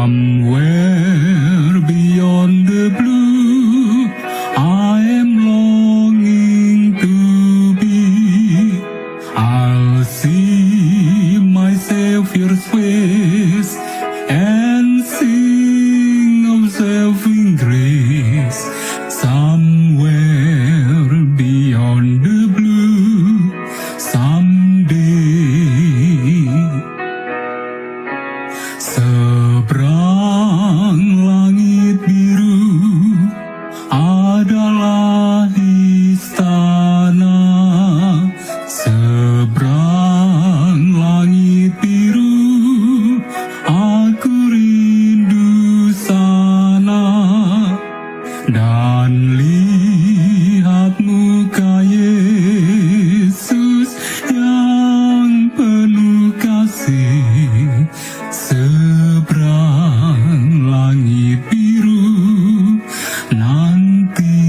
Somewhere beyond the blue, I am longing to be. I'll see my Savior's face and sing of saving grace. Somewhere beyond the blue, someday. Seberang langit biru adalah istana. Seberang langit biru aku rindu sana. Dan lihat muka Yesus yang penuh kasih. Seberang langit biru nanti.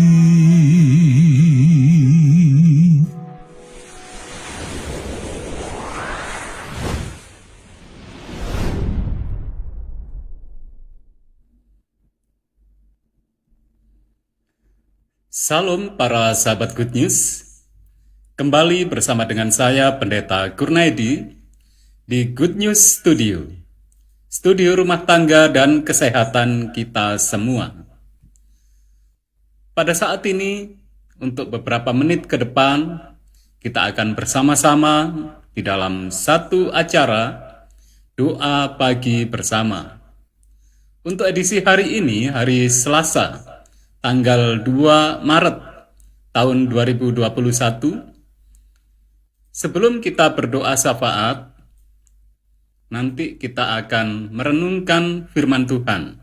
Salam para sahabat Good News. Kembali bersama dengan saya Pendeta Kurnaidi di Good News Studio. Studio rumah tangga dan kesehatan kita semua. Pada saat ini, untuk beberapa menit ke depan, kita akan bersama-sama di dalam satu acara doa pagi bersama. Untuk edisi hari ini, hari Selasa, tanggal 2 Maret tahun 2021, sebelum kita berdoa syafaat, nanti kita akan merenungkan firman Tuhan.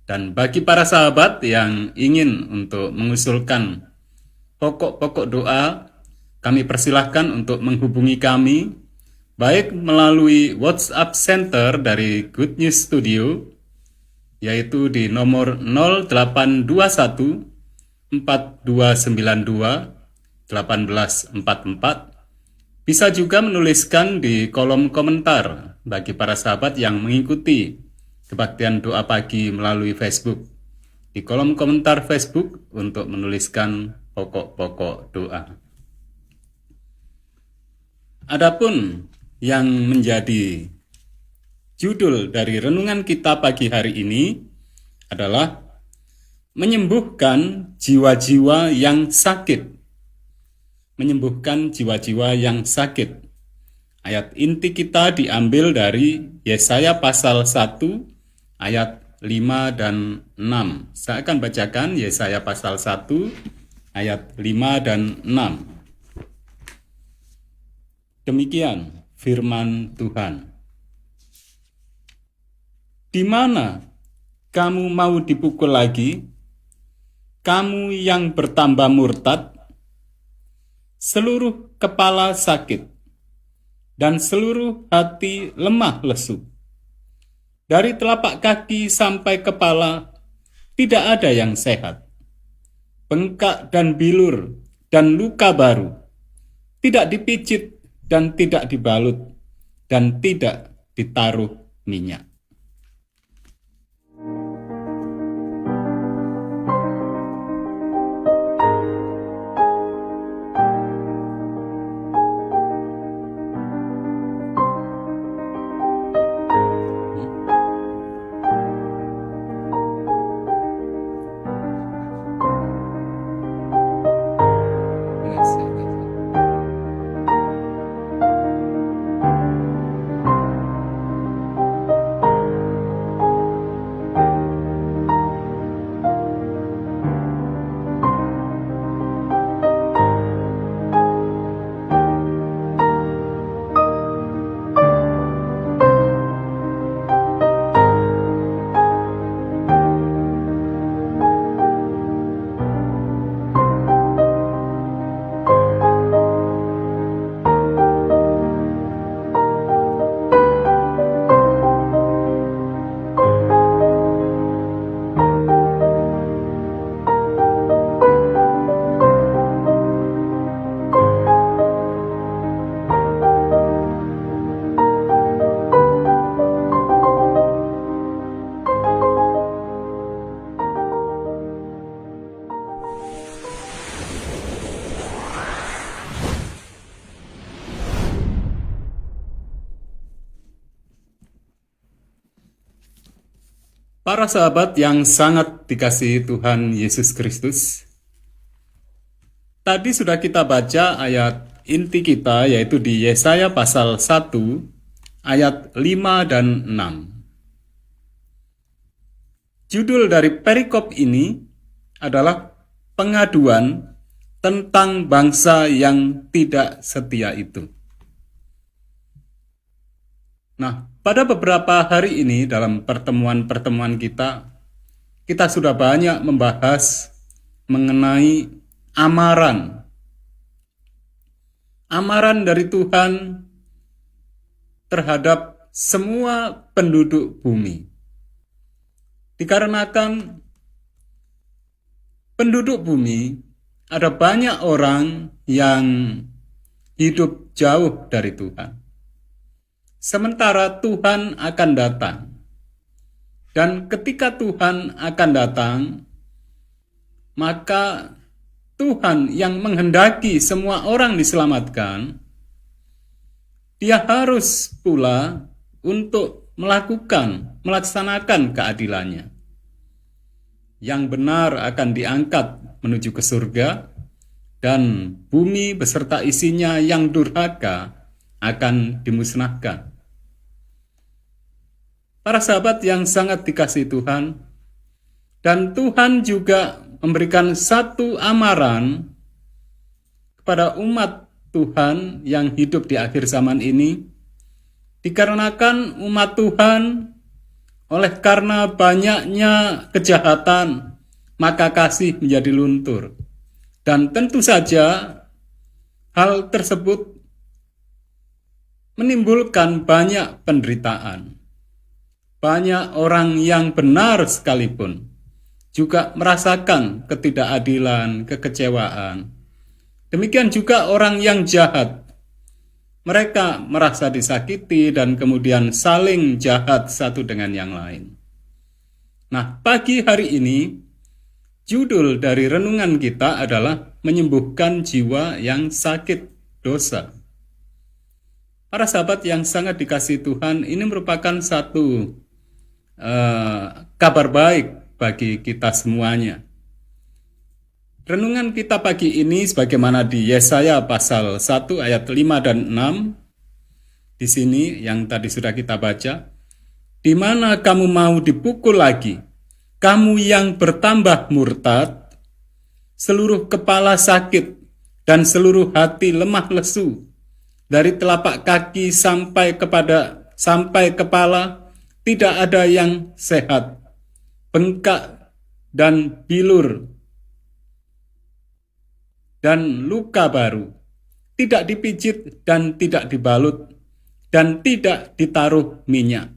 Dan bagi para sahabat yang ingin untuk mengusulkan pokok-pokok doa, kami persilahkan untuk menghubungi kami, baik melalui WhatsApp Center dari Good News Studio, yaitu di nomor 0821 4292 1844. Bisa juga menuliskan di kolom komentar bagi para sahabat yang mengikuti kebaktian doa pagi melalui Facebook. Di kolom komentar Facebook untuk menuliskan pokok-pokok doa. Adapun yang menjadi judul dari renungan kita pagi hari ini adalah menyembuhkan jiwa-jiwa yang sakit. Menyembuhkan jiwa-jiwa yang sakit. Ayat inti kita diambil dari Yesaya pasal 1 ayat 5 dan 6. Saya akan bacakan Yesaya pasal 1 ayat 5 dan 6. Demikian firman Tuhan. Di mana kamu mau dipukul lagi, kamu yang bertambah murtad? Seluruh kepala sakit, dan seluruh hati lemah lesu. Dari telapak kaki sampai kepala, tidak ada yang sehat. Bengkak dan bilur dan luka baru, tidak dipijit dan tidak dibalut, dan tidak ditaruh minyak. Para sahabat yang sangat dikasihi Tuhan Yesus Kristus, tadi sudah kita baca ayat inti kita, yaitu di Yesaya pasal 1 ayat 5 dan 6. Judul dari perikop ini adalah pengaduan tentang bangsa yang tidak setia itu. Nah, pada beberapa hari ini dalam pertemuan-pertemuan kita sudah banyak membahas mengenai amaran. Amaran dari Tuhan terhadap semua penduduk bumi. Dikarenakan penduduk bumi ada banyak orang yang hidup jauh dari Tuhan. Sementara Tuhan akan datang. Dan ketika Tuhan akan datang, maka Tuhan yang menghendaki semua orang diselamatkan, Dia harus pula untuk melaksanakan keadilannya. Yang benar akan diangkat menuju ke surga, dan bumi beserta isinya yang durhaka akan dimusnahkan. Para sahabat yang sangat dikasihi Tuhan, dan Tuhan juga memberikan satu amaran kepada umat Tuhan yang hidup di akhir zaman ini, dikarenakan umat Tuhan oleh karena banyaknya kejahatan, maka kasih menjadi luntur. Dan tentu saja hal tersebut menimbulkan banyak penderitaan. Banyak orang yang benar sekalipun juga merasakan ketidakadilan, kekecewaan. Demikian juga orang yang jahat. Mereka merasa disakiti dan kemudian saling jahat satu dengan yang lain. Nah, pagi hari ini, judul dari renungan kita adalah menyembuhkan jiwa yang sakit dosa. Para sahabat yang sangat dikasihi Tuhan, ini merupakan satu kabar baik bagi kita semuanya. Renungan kita pagi ini sebagaimana di Yesaya pasal 1 ayat 5 dan 6. Di sini yang tadi sudah kita baca. Di mana kamu mau dipukul lagi, kamu yang bertambah murtad, seluruh kepala sakit dan seluruh hati lemah lesu, dari telapak kaki sampai kepala, tidak ada yang sehat, bengkak dan bilur, dan luka baru, tidak dipijit dan tidak dibalut, dan tidak ditaruh minyak.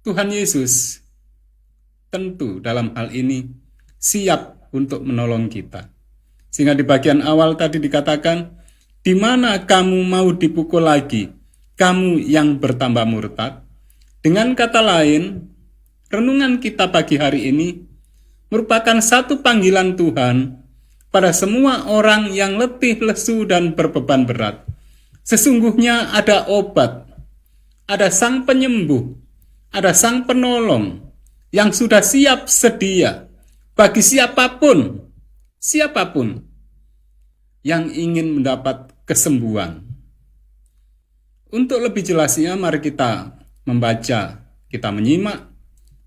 Tuhan Yesus tentu dalam hal ini siap untuk menolong kita. Sehingga di bagian awal tadi dikatakan, di mana kamu mau dipukul lagi, kamu yang bertambah murtad. Dengan kata lain, renungan kita pagi hari ini merupakan satu panggilan Tuhan pada semua orang yang letih, lesu, dan berbeban berat. Sesungguhnya ada obat, ada sang penyembuh, ada sang penolong yang sudah siap sedia bagi siapapun yang ingin mendapat kesembuhan. Untuk lebih jelasnya, mari kita membaca, kita menyimak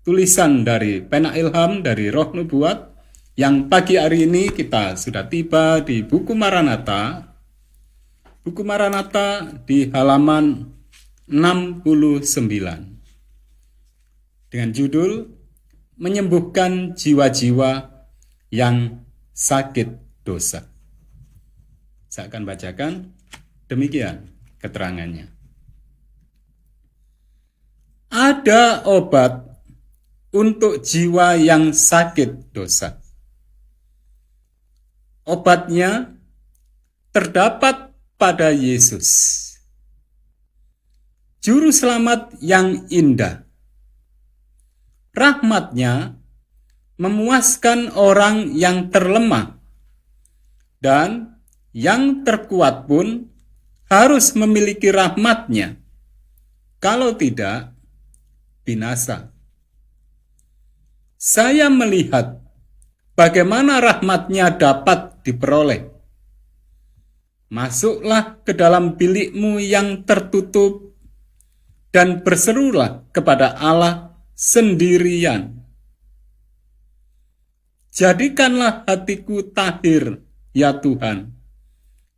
tulisan dari pena ilham dari Roh Nubuat yang pagi hari ini kita sudah tiba di buku Maranatha. Buku Maranatha di halaman 69 dengan judul Menyembuhkan Jiwa-jiwa yang Sakit Dosa. Saya akan bacakan demikian keterangannya. Ada obat untuk jiwa yang sakit dosa. Obatnya terdapat pada Yesus, Juru Selamat yang indah. Rahmat-Nya memuaskan orang yang terlemah, dan yang terkuat pun harus memiliki rahmat-Nya. Kalau tidak, binasa. saya melihat bagaimana rahmat-Nya dapat diperoleh. Masuklah ke dalam bilikmu yang tertutup dan berserulah kepada Allah sendirian. Jadikanlah hatiku tahir, ya Tuhan,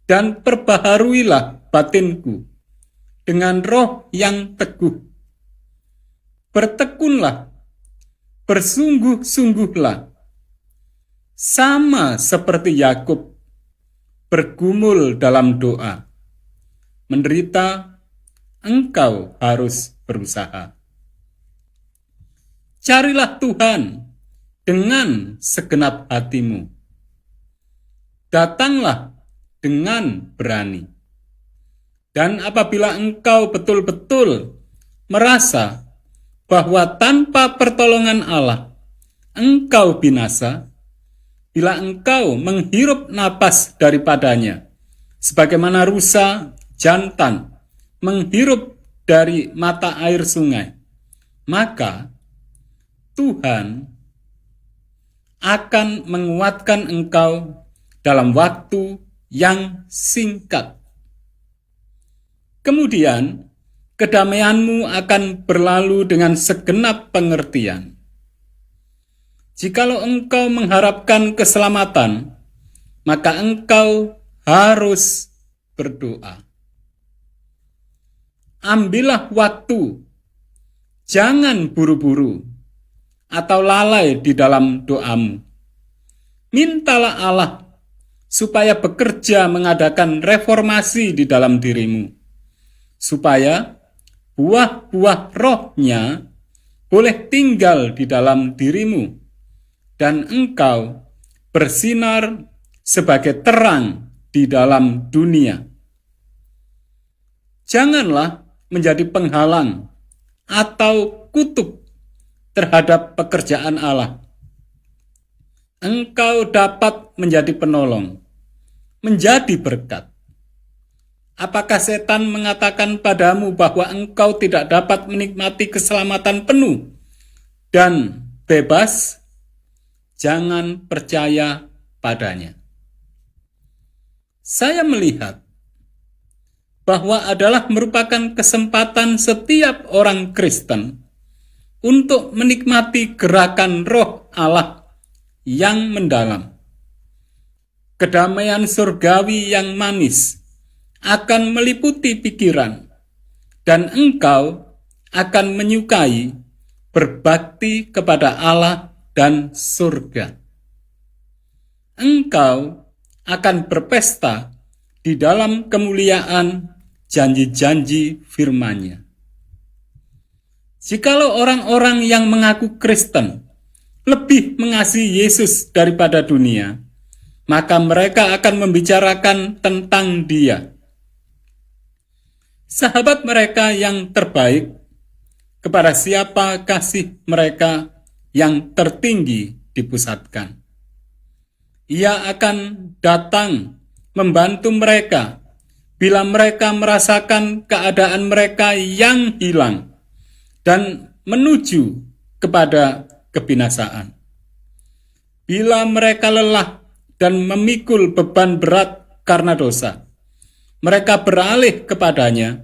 dan perbaharuilah batinku dengan roh yang teguh. Bertekunlah, bersungguh-sungguhlah, sama seperti Yakub bergumul dalam doa. Menderita, engkau harus berusaha. Carilah Tuhan dengan segenap hatimu. Datanglah dengan berani. Dan apabila engkau betul-betul merasa bahwa tanpa pertolongan Allah engkau binasa, bila engkau menghirup napas daripadanya, sebagaimana rusa jantan menghirup dari mata air sungai, maka Tuhan akan menguatkan engkau dalam waktu yang singkat. Kemudian, kedamaianmu akan berlalu dengan segenap pengertian. Jikalau engkau mengharapkan keselamatan, maka engkau harus berdoa. Ambillah waktu, jangan buru-buru atau lalai di dalam doamu. Mintalah Allah supaya bekerja mengadakan reformasi di dalam dirimu, supaya buah-buah rohnya boleh tinggal di dalam dirimu, dan engkau bersinar sebagai terang di dalam dunia. Janganlah menjadi penghalang atau kutuk terhadap pekerjaan Allah. Engkau dapat menjadi penolong, menjadi berkat. Apakah setan mengatakan padamu bahwa engkau tidak dapat menikmati keselamatan penuh dan bebas? Jangan percaya padanya. Saya melihat bahwa adalah merupakan kesempatan setiap orang Kristen untuk menikmati gerakan roh Allah yang mendalam. Kedamaian surgawi yang manis akan meliputi pikiran, dan engkau akan menyukai berbakti kepada Allah dan surga. Engkau akan berpesta di dalam kemuliaan janji-janji firman-Nya. Jikalau orang-orang yang mengaku Kristen lebih mengasihi Yesus daripada dunia, maka mereka akan membicarakan tentang Dia. Sahabat mereka yang terbaik, kepada siapa kasih mereka yang tertinggi dipusatkan. Ia akan datang membantu mereka bila mereka merasakan keadaan mereka yang hilang dan menuju kepada kebinasaan. Bila mereka lelah dan memikul beban berat karena dosa, mereka beralih kepadanya,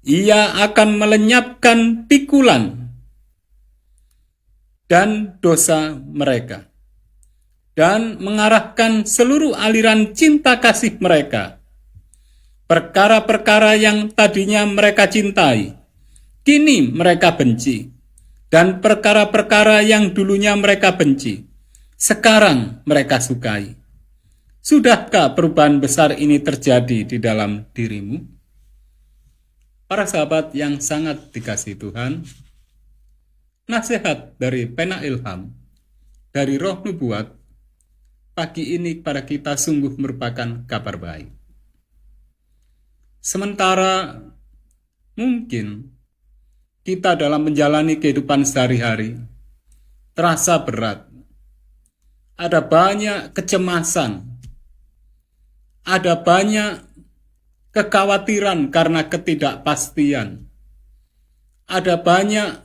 Ia akan melenyapkan pikulan dan dosa mereka, dan mengarahkan seluruh aliran cinta kasih mereka. Perkara-perkara yang tadinya mereka cintai, kini mereka benci, dan perkara-perkara yang dulunya mereka benci, sekarang mereka sukai. Sudahkah perubahan besar ini terjadi di dalam dirimu? Para sahabat yang sangat dikasihi Tuhan, nasihat dari Pena Ilham, dari Roh Nubuat, pagi ini pada kita sungguh merupakan kabar baik. Sementara mungkin kita dalam menjalani kehidupan sehari-hari terasa berat, ada banyak kecemasan, ada banyak kekhawatiran karena ketidakpastian, ada banyak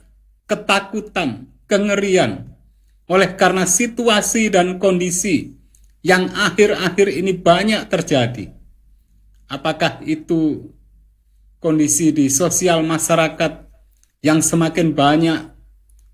ketakutan, kengerian, oleh karena situasi dan kondisi yang akhir-akhir ini banyak terjadi. Apakah itu kondisi di sosial masyarakat yang semakin banyak,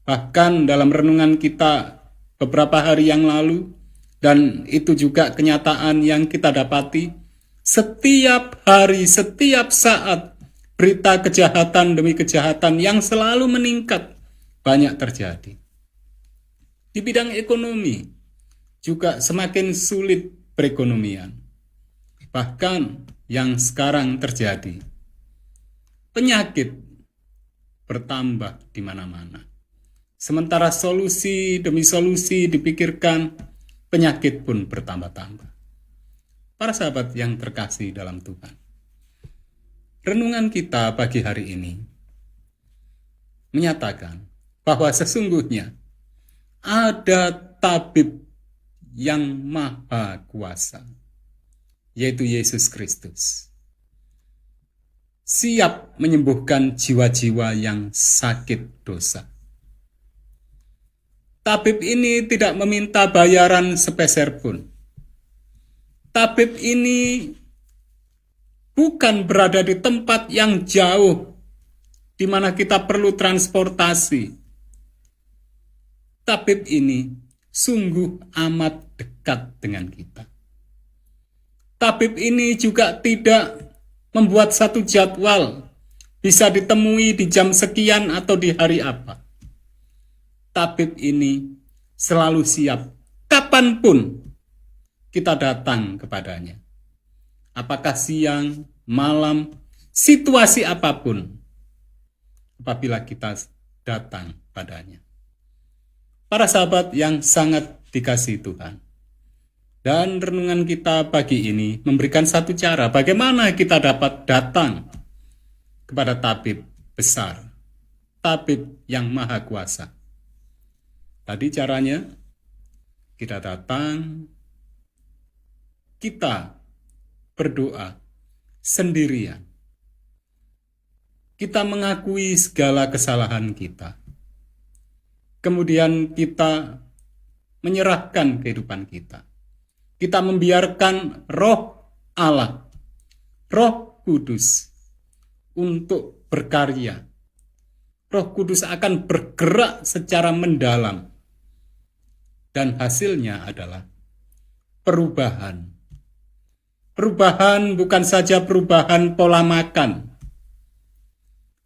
bahkan dalam renungan kita beberapa hari yang lalu, dan itu juga kenyataan yang kita dapati, setiap hari, setiap saat, berita kejahatan demi kejahatan yang selalu meningkat banyak terjadi. Di bidang ekonomi juga semakin sulit perekonomian. Bahkan yang sekarang terjadi, penyakit bertambah di mana-mana. Sementara solusi demi solusi dipikirkan, penyakit pun bertambah-tambah. Para sahabat yang terkasih dalam Tuhan, renungan kita pagi hari ini menyatakan bahwa sesungguhnya ada tabib yang maha kuasa, yaitu Yesus Kristus, siap menyembuhkan jiwa-jiwa yang sakit dosa. Tabib ini tidak meminta bayaran sepeser pun. Tabib ini bukan berada di tempat yang jauh, di mana kita perlu transportasi. Tabib ini sungguh amat dekat dengan kita. Tabib ini juga tidak membuat satu jadwal, bisa ditemui di jam sekian atau di hari apa. Tabib ini selalu siap, kapanpun kita datang kepadanya. Apakah siang, malam, situasi apapun, apabila kita datang padanya. Para sahabat yang sangat dikasihi Tuhan, dan renungan kita pagi ini memberikan satu cara bagaimana kita dapat datang kepada tabib besar, tabib yang maha kuasa. Tadi caranya, kita datang, kita berdoa sendirian. Kita mengakui segala kesalahan kita. Kemudian kita menyerahkan kehidupan kita. Kita membiarkan Roh Allah, Roh Kudus untuk berkarya. Roh Kudus akan bergerak secara mendalam. Dan hasilnya adalah perubahan. Perubahan bukan saja perubahan pola makan.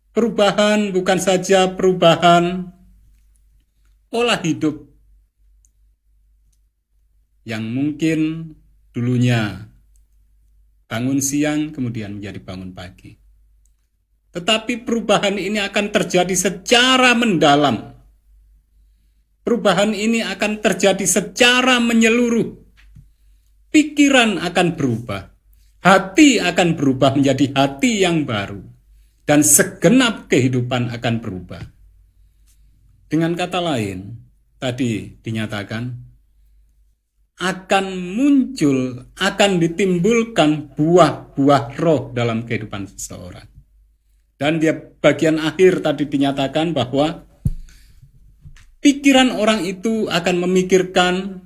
Perubahan bukan saja perubahan pola hidup yang mungkin dulunya bangun siang kemudian menjadi bangun pagi. Tetapi perubahan ini akan terjadi secara mendalam. Perubahan ini akan terjadi secara menyeluruh. Pikiran akan berubah. Hati akan berubah menjadi hati yang baru. Dan segenap kehidupan akan berubah. Dengan kata lain, tadi dinyatakan, akan muncul, akan ditimbulkan buah-buah roh dalam kehidupan seseorang. Dan di bagian akhir tadi dinyatakan bahwa pikiran orang itu akan memikirkan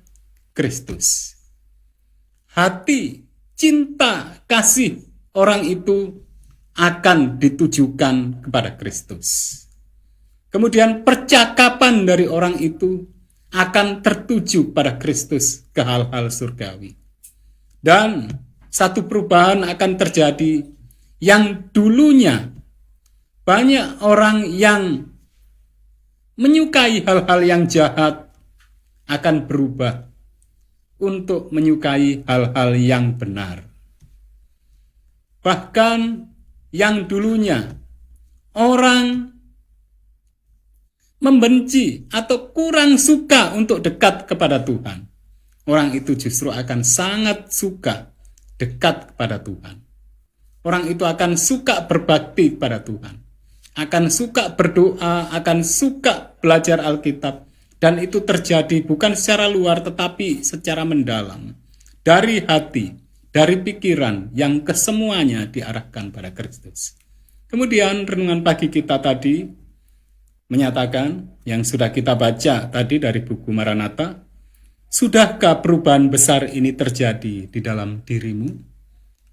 Kristus. Hati, cinta, kasih orang itu akan ditujukan kepada Kristus. Kemudian percakapan dari orang itu akan tertuju pada Kristus ke hal-hal surgawi. Dan satu perubahan akan terjadi yang dulunya banyak orang yang menyukai hal-hal yang jahat akan berubah untuk menyukai hal-hal yang benar. Bahkan yang dulunya orang membenci atau kurang suka untuk dekat kepada Tuhan, orang itu justru akan sangat suka dekat kepada Tuhan. Orang itu akan suka berbakti kepada Tuhan, akan suka berdoa, akan suka belajar Alkitab, dan itu terjadi bukan secara luar tetapi secara mendalam, dari hati, dari pikiran yang kesemuanya diarahkan pada Kristus. Kemudian renungan pagi kita tadi menyatakan yang sudah kita baca tadi dari buku Maranatha, sudahkah perubahan besar ini terjadi di dalam dirimu?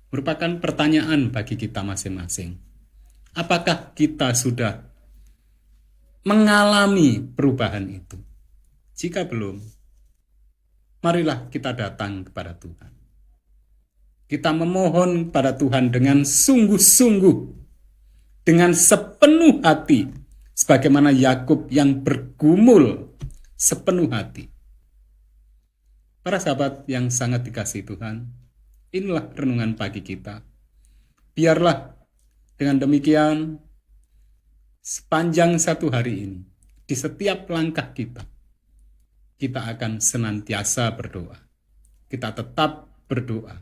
Merupakan pertanyaan bagi kita masing-masing. Apakah kita sudah mengalami perubahan itu? Jika belum, marilah kita datang kepada Tuhan. Kita memohon pada Tuhan dengan sungguh-sungguh, dengan sepenuh hati, sebagaimana Yakub yang bergumul sepenuh hati. Para sahabat yang sangat dikasihi Tuhan, inilah renungan pagi kita. Biarlah dengan demikian, sepanjang satu hari ini, di setiap langkah kita akan senantiasa berdoa. Kita tetap berdoa.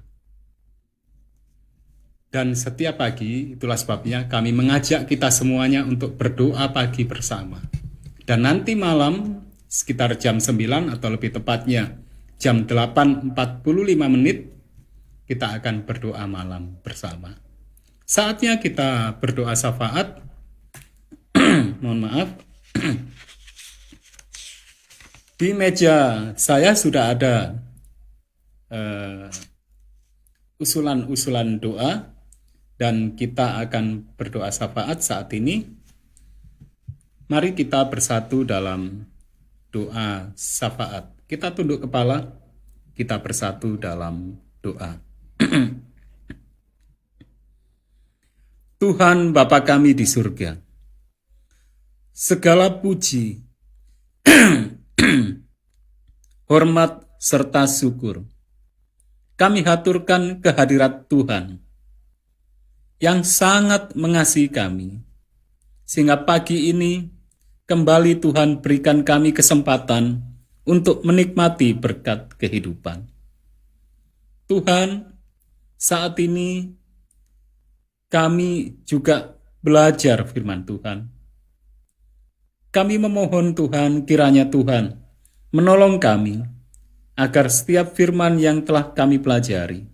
Dan setiap pagi, itulah sebabnya kami mengajak kita semuanya untuk berdoa pagi bersama. Dan nanti malam, sekitar jam 9 atau lebih tepatnya jam 8.45 menit, kita akan berdoa malam bersama. Saatnya kita berdoa syafaat. Mohon maaf. Di meja saya sudah ada usulan-usulan doa, dan kita akan berdoa syafaat saat ini. Mari kita bersatu dalam doa syafaat. Kita tunduk kepala, kita bersatu dalam doa. Tuhan Bapa kami di surga, segala puji, hormat serta syukur kami haturkan kehadirat Tuhan yang sangat mengasihi kami, sehingga pagi ini kembali Tuhan berikan kami kesempatan untuk menikmati berkat kehidupan. Tuhan, saat ini kami juga belajar firman Tuhan. Kami memohon Tuhan, kiranya Tuhan menolong kami agar setiap firman yang telah kami pelajari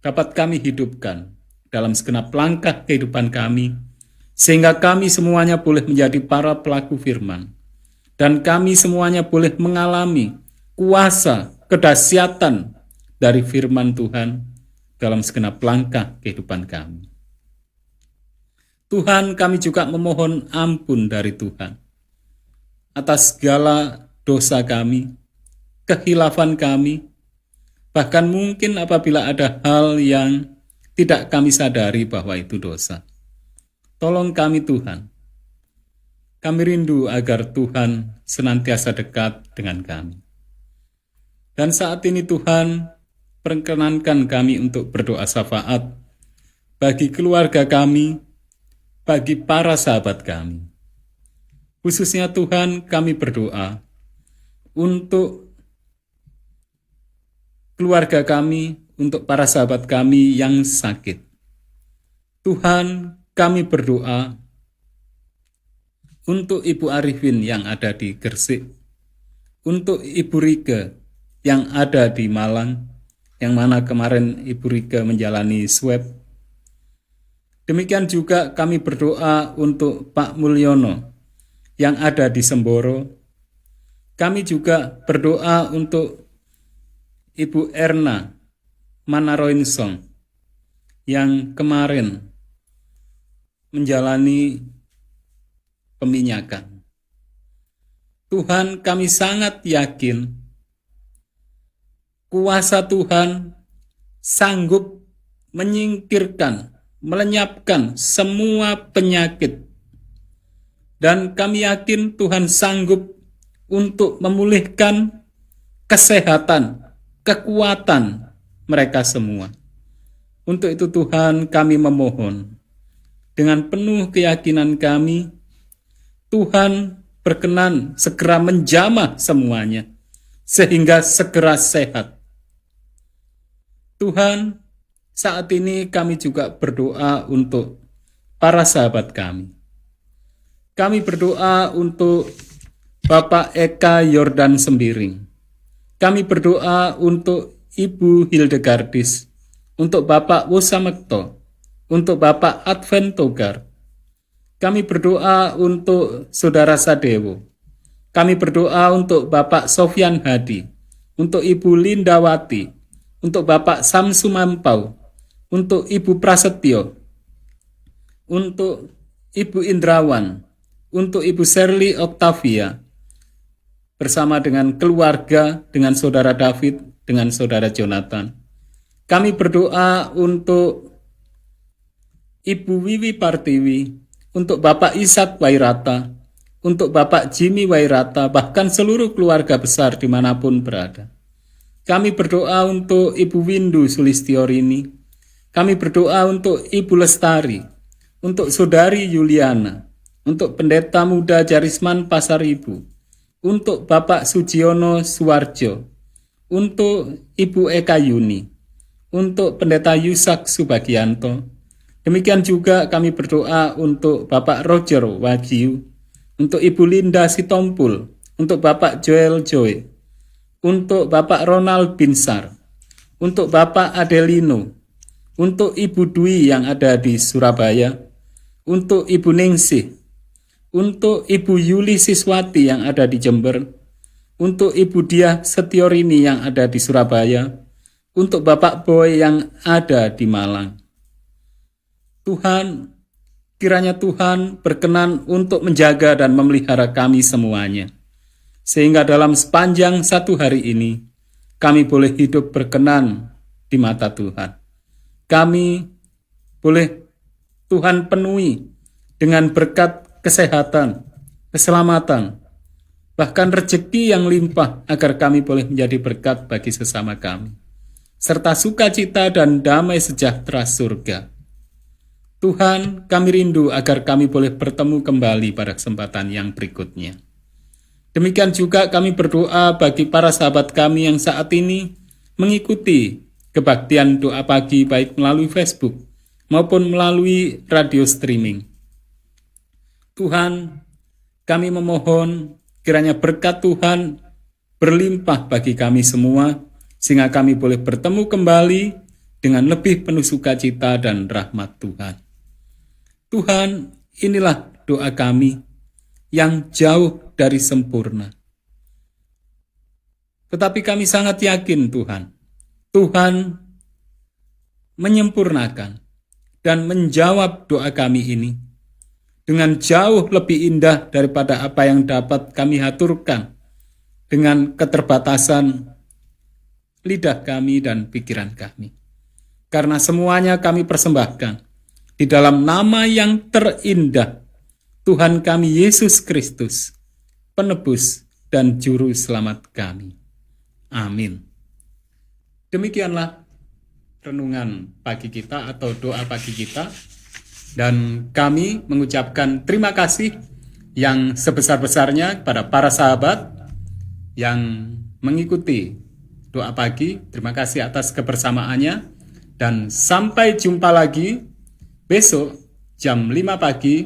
dapat kami hidupkan dalam segenap langkah kehidupan kami, sehingga kami semuanya boleh menjadi para pelaku firman, dan kami semuanya boleh mengalami kuasa kedahsyatan dari firman Tuhan dalam segenap langkah kehidupan kami. Tuhan, kami juga memohon ampun dari Tuhan atas segala dosa kami, kehilafan kami, bahkan mungkin apabila ada hal yang tidak kami sadari bahwa itu dosa. Tolong kami Tuhan. Kami rindu agar Tuhan senantiasa dekat dengan kami. Dan saat ini Tuhan, perkenankan kami untuk berdoa syafaat bagi keluarga kami, bagi para sahabat kami. Khususnya Tuhan, kami berdoa untuk keluarga kami, untuk para sahabat kami yang sakit. Tuhan, kami berdoa untuk Ibu Arifin yang ada di Gresik, untuk Ibu Rike yang ada di Malang, yang mana kemarin Ibu Rike menjalani swab. Demikian juga kami berdoa untuk Pak Mulyono yang ada di Semboro. Kami juga berdoa untuk Ibu Erna Manaroinsong yang kemarin menjalani peminyakan. Tuhan, kami sangat yakin kuasa Tuhan sanggup menyingkirkan, melenyapkan semua penyakit. Dan kami yakin Tuhan sanggup untuk memulihkan kesehatan, kekuatan mereka semua. Untuk itu Tuhan, kami memohon dengan penuh keyakinan kami, Tuhan berkenan segera menjamah semuanya sehingga segera sehat. Tuhan, saat ini kami juga berdoa untuk para sahabat kami. Kami berdoa untuk Bapak Eka Yordan Sembiring. Kami berdoa untuk Ibu Hildegardis, untuk Bapak Wosamekto, untuk Bapak Advent Togar. Kami berdoa untuk Saudara Sadewo. Kami berdoa untuk Bapak Sofyan Hadi, untuk Ibu Lindawati, untuk Bapak Samsu Mampau, untuk Ibu Prasetyo, untuk Ibu Indrawan, untuk Ibu Shirley Octavia, bersama dengan keluarga, dengan Saudara David, dengan Saudara Jonathan. Kami berdoa untuk Ibu Wiwi Partiwi, untuk Bapak Ishak Wairata, untuk Bapak Jimmy Wairata, bahkan seluruh keluarga besar dimanapun berada. Kami berdoa untuk Ibu Windu Sulistiorini. Kami berdoa untuk Ibu Lestari, untuk Saudari Yuliana, untuk Pendeta Muda Jarisman Pasar Ibu, untuk Bapak Sujiono Suwarjo, untuk Ibu Eka Yuni, untuk Pendeta Yusak Subagianto. Demikian juga kami berdoa untuk Bapak Roger Wagyu, untuk Ibu Linda Sitompul, untuk Bapak Joel Joy, untuk Bapak Ronald Binsar, untuk Bapak Adelino, untuk Ibu Dwi yang ada di Surabaya, untuk Ibu Ningsih, untuk Ibu Yuli Siswati yang ada di Jember, untuk Ibu Diah Setiorini yang ada di Surabaya, untuk Bapak Boy yang ada di Malang. Tuhan, kiranya Tuhan berkenan untuk menjaga dan memelihara kami semuanya, sehingga dalam sepanjang satu hari ini, kami boleh hidup berkenan di mata Tuhan. Kami boleh Tuhan penuhi dengan berkat kesehatan, keselamatan, bahkan rezeki yang limpah agar kami boleh menjadi berkat bagi sesama kami, serta sukacita dan damai sejahtera surga. Tuhan, kami rindu agar kami boleh bertemu kembali pada kesempatan yang berikutnya. Demikian juga kami berdoa bagi para sahabat kami yang saat ini mengikuti kebaktian doa pagi baik melalui Facebook maupun melalui radio streaming. Tuhan, kami memohon kiranya berkat Tuhan berlimpah bagi kami semua, sehingga kami boleh bertemu kembali dengan lebih penuh sukacita dan rahmat Tuhan. Tuhan, inilah doa kami yang jauh dari sempurna. Tetapi kami sangat yakin Tuhan menyempurnakan dan menjawab doa kami ini dengan jauh lebih indah daripada apa yang dapat kami haturkan dengan keterbatasan lidah kami dan pikiran kami. Karena semuanya kami persembahkan di dalam nama yang terindah, Tuhan kami Yesus Kristus, penebus dan juru selamat kami. Amin. Demikianlah renungan pagi kita atau doa pagi kita. Dan kami mengucapkan terima kasih yang sebesar-besarnya kepada para sahabat yang mengikuti doa pagi. Terima kasih atas kebersamaannya. Dan sampai jumpa lagi besok jam 5 pagi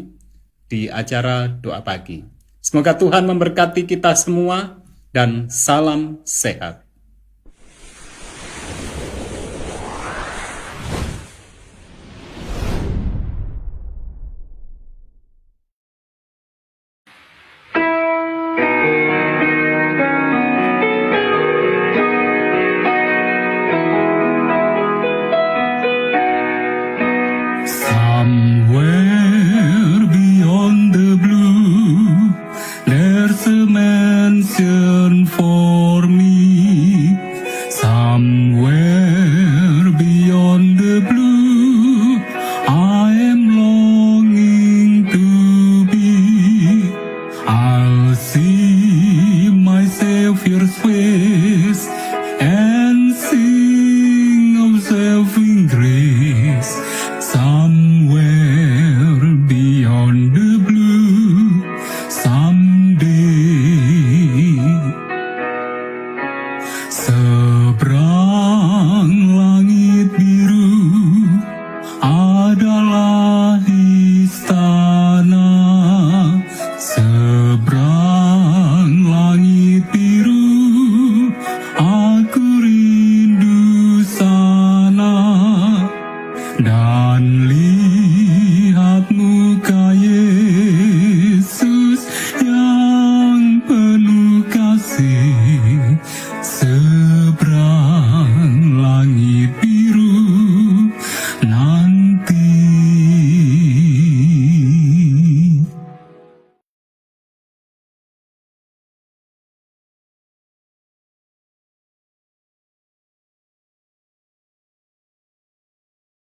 di acara doa pagi. Semoga Tuhan memberkati kita semua dan salam sehat. Somewhere beyond the blue, there's a mansion for me. Somewhere beyond the blue, I am longing to be. I'll see my Savior's face and sing of saving grace. Somewhere beyond the blue, someday. Seberang langit biru adalah istana. Seberang langit biru, aku rindu sana. Dan